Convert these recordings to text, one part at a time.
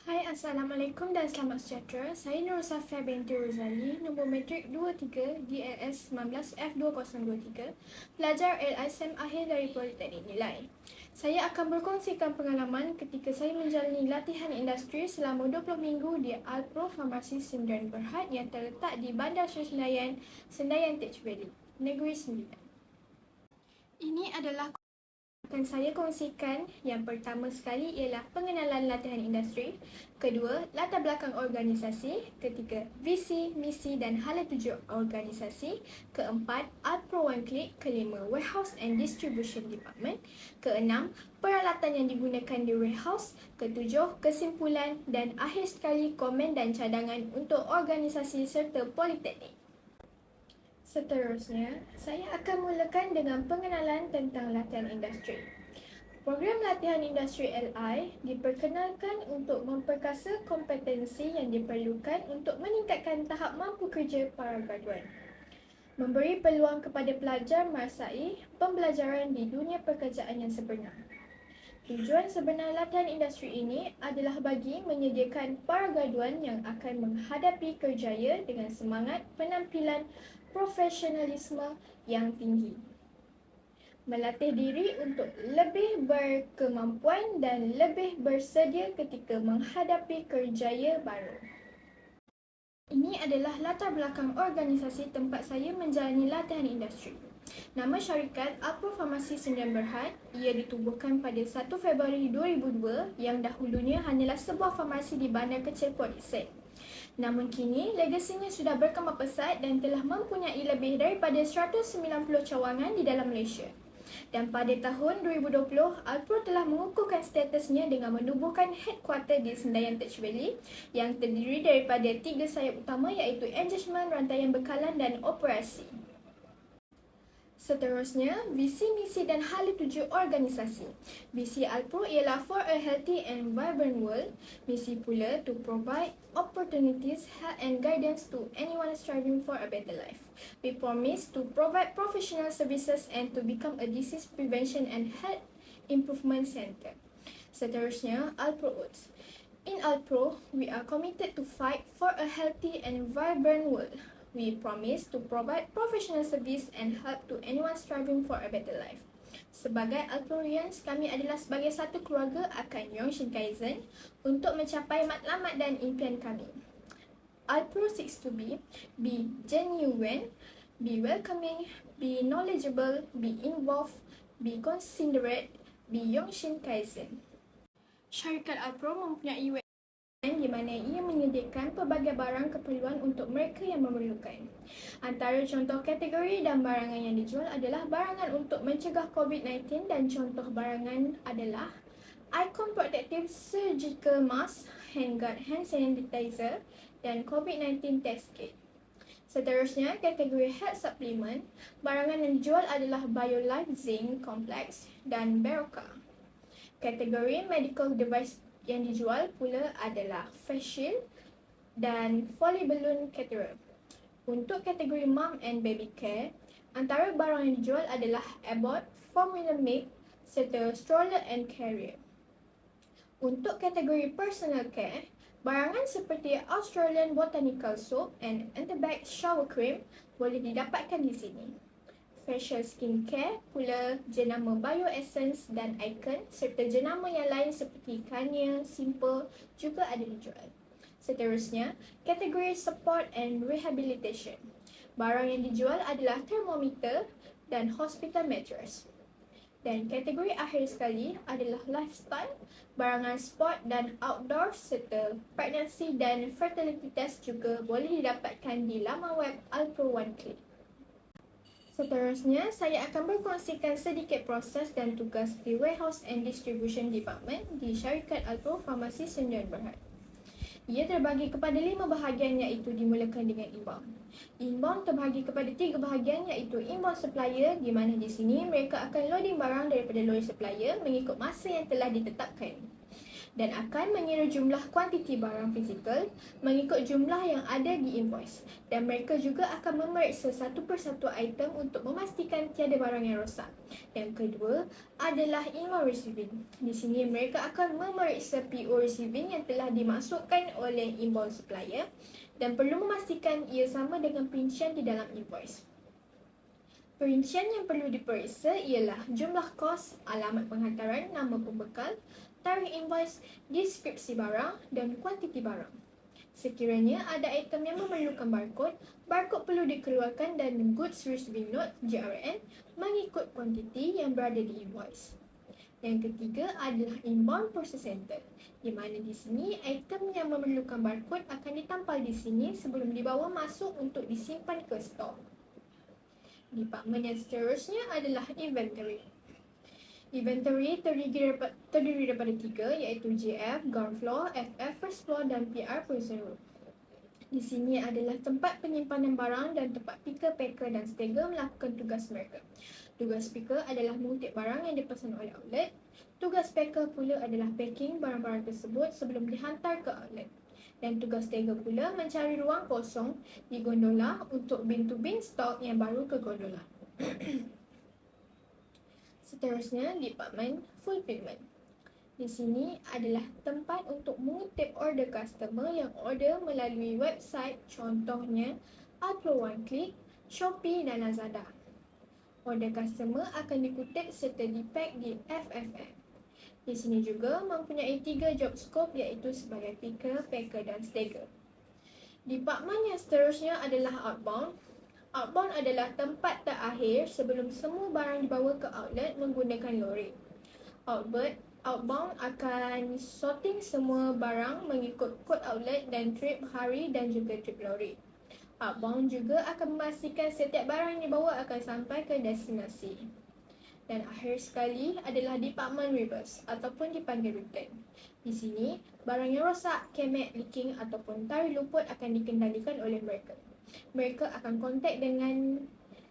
Hai, Assalamualaikum dan selamat sejahtera. Saya Nur Safia binti Rozali, nombor matrik 23 DLS 19F2023, pelajar LISM akhir dari Politeknik Nilai. Saya akan berkongsikan pengalaman ketika saya menjalani latihan industri selama 20 minggu di Alpro Farmasi Sdn Bhd yang terletak di Bandar Sri Senayan, Senayan Tech Valley, Negeri Sembilan. Ini adalah akan saya kongsikan. Yang pertama sekali ialah pengenalan latihan industri. Kedua, latar belakang organisasi. Ketiga, visi, misi dan hala tuju organisasi. Keempat, Alpro One Click. Kelima, Warehouse and Distribution Department. Keenam, peralatan yang digunakan di warehouse. Ketujuh, kesimpulan. Dan akhir sekali, komen dan cadangan untuk organisasi serta politeknik. Seterusnya, saya akan mulakan dengan pengenalan tentang latihan industri. Program latihan industri LI diperkenalkan untuk memperkasa kompetensi yang diperlukan untuk meningkatkan tahap mampu kerja para graduan. Memberi peluang kepada pelajar merasai pembelajaran di dunia pekerjaan yang sebenar. Tujuan sebenar latihan industri ini adalah bagi menyediakan para graduan yang akan menghadapi kerjaya dengan semangat penampilan profesionalisme yang tinggi. Melatih diri untuk lebih berkemampuan dan lebih bersedia ketika menghadapi kerjaya baru. Ini adalah latar belakang organisasi tempat saya menjalani latihan industri. Nama syarikat Alpro Farmasi Sdn Bhd. Ia ditubuhkan pada 1 Februari 2002 yang dahulunya hanyalah sebuah farmasi di bandar kecil Port Dickson. Namun kini, legasinya sudah berkembang pesat dan telah mempunyai lebih daripada 190 cawangan di dalam Malaysia. Dan pada tahun 2020, Alpro telah mengukuhkan statusnya dengan menubuhkan headquarter di Senayan Tech Valley yang terdiri daripada 3 sayap utama iaitu engagement, rantaian bekalan dan operasi. Seterusnya, visi, misi dan hala tuju organisasi. Visi Alpro ialah for a healthy and vibrant world. Misi pula to provide opportunities, help and guidance to anyone striving for a better life. We promise to provide professional services and to become a disease prevention and health improvement center. Seterusnya, Alpro Oaths. In Alpro, we are committed to fight for a healthy and vibrant world. We promise to provide professional service and help to anyone striving for a better life. Sebagai Alporians, kami adalah sebagai satu keluarga akan Yongshin Kaizen untuk mencapai matlamat dan impian kami. Alpro seeks to be genuine, be welcoming, be knowledgeable, be involved, be considerate, be Yongshin Kaizen. Syarikat Alpro mempunyai di mana ia menyediakan pelbagai barang keperluan untuk mereka yang memerlukan. Antara contoh kategori dan barangan yang dijual adalah barangan untuk mencegah COVID-19 dan contoh barangan adalah Icon Protective Surgical Mask, Handguard Hand Sanitizer dan COVID-19 Test Kit. Seterusnya, kategori Health Supplement, barangan yang dijual adalah BioLife Zinc Complex dan Berocca. Kategori Medical Device yang dijual pula adalah face shield dan Foley Balloon Catheter. Untuk kategori Mom and Baby Care, antara barang yang dijual adalah Abbott Formula Milk serta Stroller and Carrier. Untuk kategori Personal Care, barangan seperti Australian Botanical Soap and Antibac Shower Cream boleh didapatkan di sini. Facial skincare pula jenama Bio Essence dan Icon serta jenama yang lain seperti Garnier, Simple juga ada dijual. Seterusnya, kategori Support and Rehabilitation. Barang yang dijual adalah thermometer dan hospital mattress. Dan kategori akhir sekali adalah Lifestyle, barangan sport dan outdoor serta pregnancy dan fertility test juga boleh didapatkan di laman web Alpro One Click. Seterusnya, saya akan berkongsikan sedikit proses dan tugas di Warehouse and Distribution Department di syarikat Alpro Farmasi Sdn Bhd. Ia terbagi kepada 5 bahagian iaitu dimulakan dengan inbound. Inbound terbahagi kepada 3 bahagian iaitu inbound supplier di mana di sini mereka akan loading barang daripada load supplier mengikut masa yang telah ditetapkan. dan akan mengira jumlah kuantiti barang fizikal mengikut jumlah yang ada di invoice, dan mereka juga akan memeriksa satu persatu item untuk memastikan tiada barang yang rosak. Yang kedua adalah invoice receiving. Di sini mereka akan memeriksa PO receiving yang telah dimasukkan oleh invoice supplier dan perlu memastikan ia sama dengan perincian di dalam invoice. Perincian yang perlu diperiksa ialah jumlah kos, alamat penghantaran, nama pembekal, tarikh invoice, deskripsi barang dan kuantiti barang. Sekiranya ada item yang memerlukan barcode, barcode perlu dikeluarkan dan goods receiving note GRN mengikut kuantiti yang berada di invoice. Yang ketiga adalah inbound process center, di mana di sini item yang memerlukan barcode akan ditampal di sini sebelum dibawa masuk untuk disimpan ke store. Department yang seterusnya adalah inventory. Inventory terdiri daripada tiga, iaitu JF, ground floor, FF, first floor dan PR, production room. Di sini adalah tempat penyimpanan barang dan tempat picker, packer dan stagger melakukan tugas mereka. Tugas picker adalah mengutip barang yang dipesan oleh outlet. Tugas packer pula adalah packing barang-barang tersebut sebelum dihantar ke outlet. Dan tugas stagger pula mencari ruang kosong di gondola untuk bin-to-bin stok yang baru ke gondola. Seterusnya, Department Fulfillment. Di sini adalah tempat untuk mengutip order customer yang order melalui website, contohnya Upload One Click, Shopee dan Lazada. Order customer akan dikutip serta dipack di FFM. Di sini juga mempunyai 3 job scope, iaitu sebagai picker, packer dan stagger. Department yang seterusnya adalah outbound. Outbound adalah tempat terakhir sebelum semua barang dibawa ke outlet menggunakan lori. Outbound akan sorting semua barang mengikut kod outlet dan trip hari dan juga trip lori. Outbound juga akan memastikan setiap barang yang dibawa akan sampai ke destinasi. Dan akhir sekali adalah Department Reverse ataupun dipanggil return. Di sini, barang yang rosak, kemek, leaking ataupun tarikh luput akan dikendalikan oleh mereka. Mereka akan kontak dengan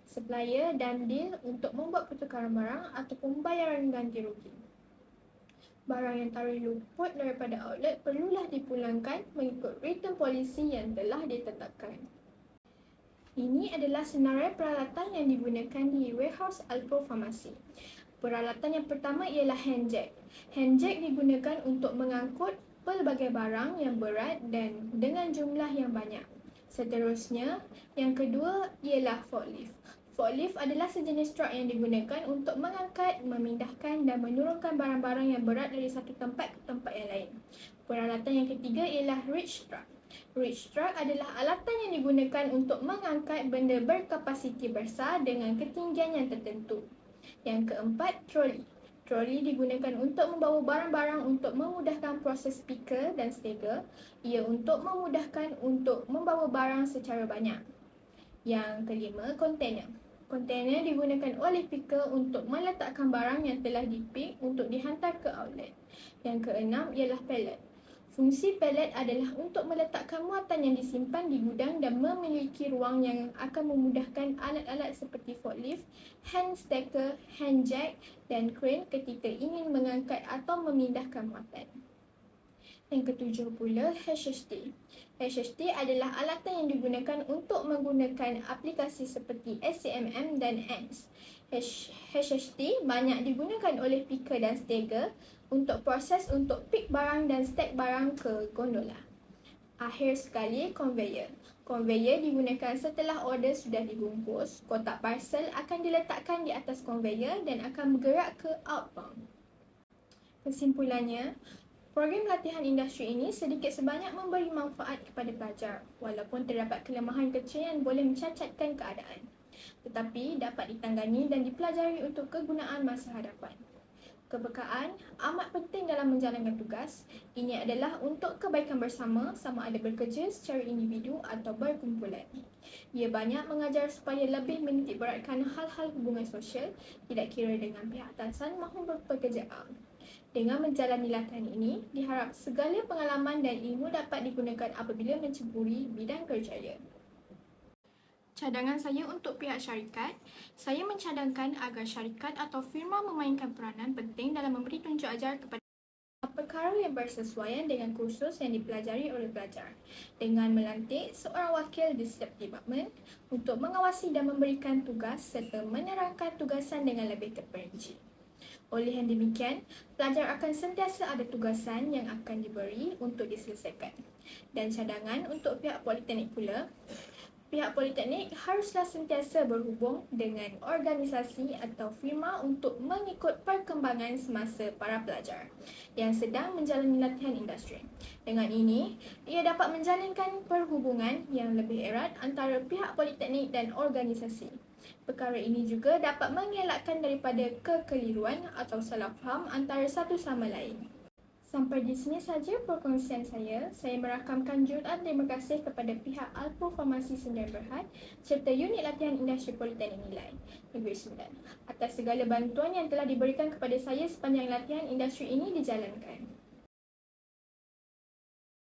supplier dan deal untuk membuat pertukaran barang ataupun pembayaran ganti rugi. Barang yang tarikh luput daripada outlet perlulah dipulangkan mengikut return policy yang telah ditetapkan. Ini adalah senarai peralatan yang digunakan di warehouse Alpro Farmasi. Peralatan yang pertama ialah hand jack. Hand jack digunakan untuk mengangkut pelbagai barang yang berat dan dengan jumlah yang banyak. Seterusnya, yang kedua ialah forklift. Forklift adalah sejenis truk yang digunakan untuk mengangkat, memindahkan dan menurunkan barang-barang yang berat dari satu tempat ke tempat yang lain. Peralatan yang ketiga ialah reach truck. Reach truck adalah alatan yang digunakan untuk mengangkat benda berkapasiti besar dengan ketinggian yang tertentu. Yang keempat, troli. Troli digunakan untuk membawa barang-barang untuk memudahkan proses picker dan stagger. Ia untuk memudahkan untuk membawa barang secara banyak. Yang kelima, kontainer. Kontainer digunakan oleh picker untuk meletakkan barang yang telah dipik untuk dihantar ke outlet. Yang keenam ialah pallet. Fungsi pallet adalah untuk meletakkan muatan yang disimpan di gudang dan memiliki ruang yang akan memudahkan alat-alat seperti forklift, hand stacker, hand jack dan crane ketika ingin mengangkat atau memindahkan muatan. Yang ketujuh pula, HHT. HHT adalah alatan yang digunakan untuk menggunakan aplikasi seperti SCMM dan ANS. HHT banyak digunakan oleh picker dan stagger untuk proses untuk pick barang dan stack barang ke gondola. Akhir sekali, conveyor. Conveyor digunakan setelah order sudah dibungkus. Kotak parcel akan diletakkan di atas conveyor dan akan bergerak ke outbound. Kesimpulannya, program latihan industri ini sedikit sebanyak memberi manfaat kepada pelajar, walaupun terdapat kelemahan kecil yang boleh mencacatkan keadaan, tetapi dapat ditangani dan dipelajari untuk kegunaan masa hadapan. Kepekaan amat penting dalam menjalankan tugas. Ini adalah untuk kebaikan bersama, sama ada bekerja secara individu atau berkumpulan. Ia banyak mengajar supaya lebih menitik beratkan hal-hal hubungan sosial, tidak kira dengan pihak atasan maupun pekerjaan. Dengan menjalani latihan ini, diharap segala pengalaman dan ilmu dapat digunakan apabila menceburi bidang kerjaya. Cadangan saya untuk pihak syarikat, saya mencadangkan agar syarikat atau firma memainkan peranan penting dalam memberi tunjuk ajar kepada perkara yang bersesuaian dengan kursus yang dipelajari oleh pelajar dengan melantik seorang wakil di setiap departmen untuk mengawasi dan memberikan tugas serta menerangkan tugasan dengan lebih terperinci. Oleh yang demikian, pelajar akan sentiasa ada tugasan yang akan diberi untuk diselesaikan. Dan cadangan untuk pihak politeknik pula, pihak politeknik haruslah sentiasa berhubung dengan organisasi atau firma untuk mengikut perkembangan semasa para pelajar yang sedang menjalani latihan industri. Dengan ini, ia dapat menjalinkan perhubungan yang lebih erat antara pihak politeknik dan organisasi. Perkara ini juga dapat mengelakkan daripada kekeliruan atau salah faham antara satu sama lain. Sampai di sini saja perkongsian saya. Saya merakamkan jurutan terima kasih kepada pihak Alpro Farmasi Sdn Bhd serta unit latihan industri Politeknik Nilai Negeri Sembilan atas segala bantuan yang telah diberikan kepada saya sepanjang latihan industri ini dijalankan.